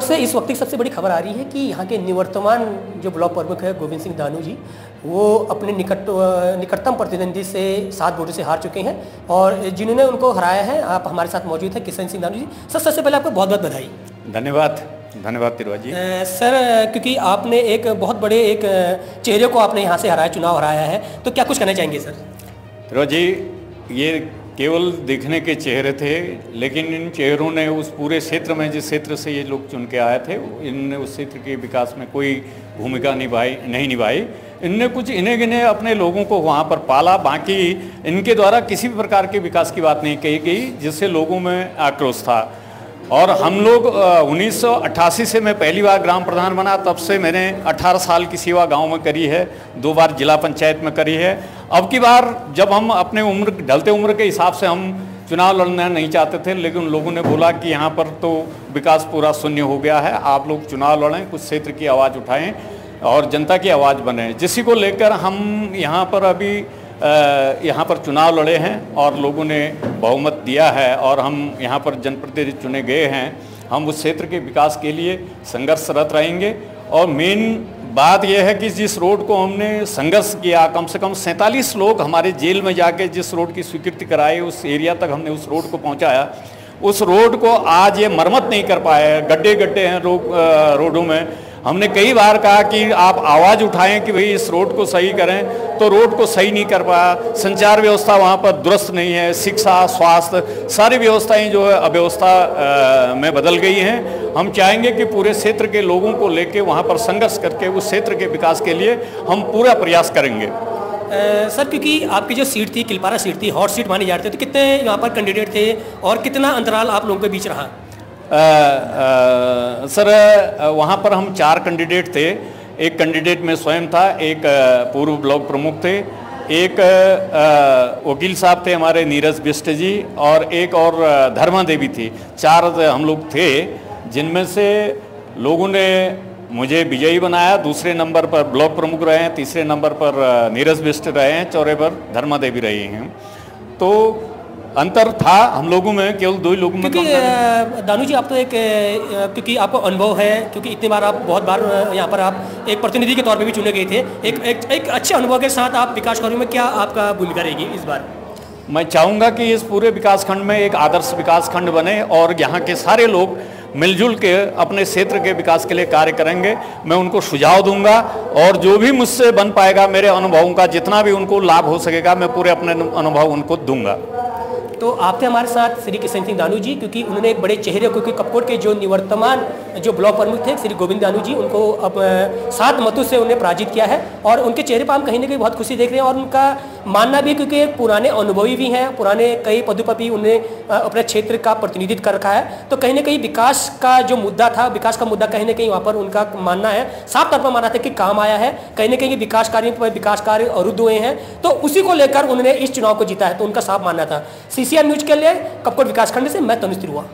से इस वक्त की सबसे बड़ी खबर आ रही है कि यहाँ के निवर्तमान जो ब्लॉक प्रमुख है गोविंद सिंह दानू जी, वो अपने निकटतम प्रतिद्वंदी से 7 वोटों से हार चुके हैं और जिन्होंने उनको हराया है, आप हमारे साथ मौजूद हैं किशन सिंह दानू जी। सर, सबसे पहले आपको बहुत बहुत बधाई। धन्यवाद तिरवा जी। सर, क्योंकि आपने एक बहुत बड़े एक चेहरे को आपने यहाँ से हराया, चुनाव हराया है, तो क्या कुछ कहना चाहेंगे सर? तिरवा जी, ये केवल दिखने के चेहरे थे, लेकिन इन चेहरों ने उस पूरे क्षेत्र में, जिस क्षेत्र से ये लोग चुन के आए थे, इनने उस क्षेत्र के विकास में कोई भूमिका नहीं निभाई। इनने कुछ इन्हें गिने अपने लोगों को वहाँ पर पाला, बाकी इनके द्वारा किसी भी प्रकार के विकास की बात नहीं कही गई, जिससे लोगों में आक्रोश था। और हम लोग 1988 से मैं पहली बार ग्राम प्रधान बना, तब से मैंने 18 साल की सेवा गांव में करी है, 2 बार जिला पंचायत में करी है। अब की बार जब हम अपने ढलते उम्र के हिसाब से हम चुनाव लड़ना नहीं चाहते थे, लेकिन लोगों ने बोला कि यहाँ पर तो विकास पूरा शून्य हो गया है, आप लोग चुनाव लड़ें, कुछ क्षेत्र की आवाज़ उठाएं और जनता की आवाज़ बने। जिसी को लेकर हम यहाँ पर अभी यहाँ पर चुनाव लड़े हैं और लोगों ने बहुमत दिया है और हम यहाँ पर जनप्रतिनिधि चुने गए हैं। हम उस क्षेत्र के विकास के लिए संघर्षरत रहेंगे। और मेन बात यह है कि जिस रोड को हमने संघर्ष किया, कम से कम 47 लोग हमारे जेल में जाके जिस रोड की स्वीकृति कराई, उस एरिया तक हमने उस रोड को पहुँचाया। उस रोड को आज ये मरम्मत नहीं कर पाए, गड्ढे हैं रोडों में। हमने कई बार कहा कि आप आवाज़ उठाएं कि भाई इस रोड को सही करें, तो रोड को सही नहीं कर पाया। संचार व्यवस्था वहाँ पर दुरुस्त नहीं है, शिक्षा, स्वास्थ्य, सारी व्यवस्थाएं जो है अव्यवस्था में बदल गई हैं। हम चाहेंगे कि पूरे क्षेत्र के लोगों को लेके वहाँ पर संघर्ष करके उस क्षेत्र के विकास के लिए हम पूरा प्रयास करेंगे। सर, क्योंकि आपकी जो सीट थी, किलपारा सीट थी, हॉट सीट मानी जाती थी, तो कितने यहाँ पर कैंडिडेट थे और कितना अंतराल आप लोगों के बीच रहा? सर, वहाँ पर हम 4 कैंडिडेट थे। एक कैंडिडेट में स्वयं था, एक पूर्व ब्लॉक प्रमुख थे, एक वकील साहब थे हमारे नीरज बिष्ट जी, और एक और धर्मा देवी थी। 4 हम लोग थे, जिनमें से लोगों ने मुझे विजयी बनाया। दूसरे नंबर पर ब्लॉक प्रमुख रहे हैं, तीसरे नंबर पर नीरज बिष्ट रहे हैं, चौथे पर धर्मा देवी रही हैं। तो अंतर था हम लोगों में, केवल 2 ही लोगों में। क्योंकि दानू जी, आप तो एक क्योंकि आपको अनुभव है, क्योंकि इतनी बार आप बहुत बार यहाँ पर आप एक प्रतिनिधि के तौर पे भी चुने गए थे, एक अच्छे अनुभव के साथ आप विकास कार्यों में क्या आपका भूमिका रहेगी इस बार? मैं चाहूँगा कि इस पूरे विकासखंड में एक आदर्श विकासखंड बने और यहाँ के सारे लोग मिलजुल के अपने क्षेत्र के विकास के लिए कार्य करेंगे। मैं उनको सुझाव दूंगा और जो भी मुझसे बन पाएगा, मेरे अनुभवों का जितना भी उनको लाभ हो सकेगा, मैं पूरे अपने अनुभव उनको दूंगा। तो आप थे हमारे साथ श्री किशन सिंह दानू जी, क्योंकि उन्होंने एक बड़े चेहरे को, क्योंकि कपकोट के जो निवर्तमान जो ब्लॉक प्रमुख थे श्री गोविंद दानू जी, उनको अब 7 मतों से उन्हें पराजित किया है। और उनके चेहरे पर हम कहीं ना कहीं बहुत खुशी देख रहे हैं और उनका मानना भी, क्योंकि पुराने अनुभवी भी हैं, पुराने कई पदों पर भी उन्हें अपने क्षेत्र का प्रतिनिधित्व कर रखा है, तो कहीं ना कहीं विकास का जो मुद्दा था, विकास का मुद्दा कहीं ना कहीं वहाँ पर उनका मानना है, साफ तौर पर माना था कि काम आया है। कहीं ना कहीं विकास कार्य अवरुद्ध हुए हैं, तो उसी को लेकर उन्होंने इस चुनाव को जीता है, तो उनका साफ मानना था। CCR न्यूज के लिए कपकोट विकासखंड से मैं तनुज तिरुआ।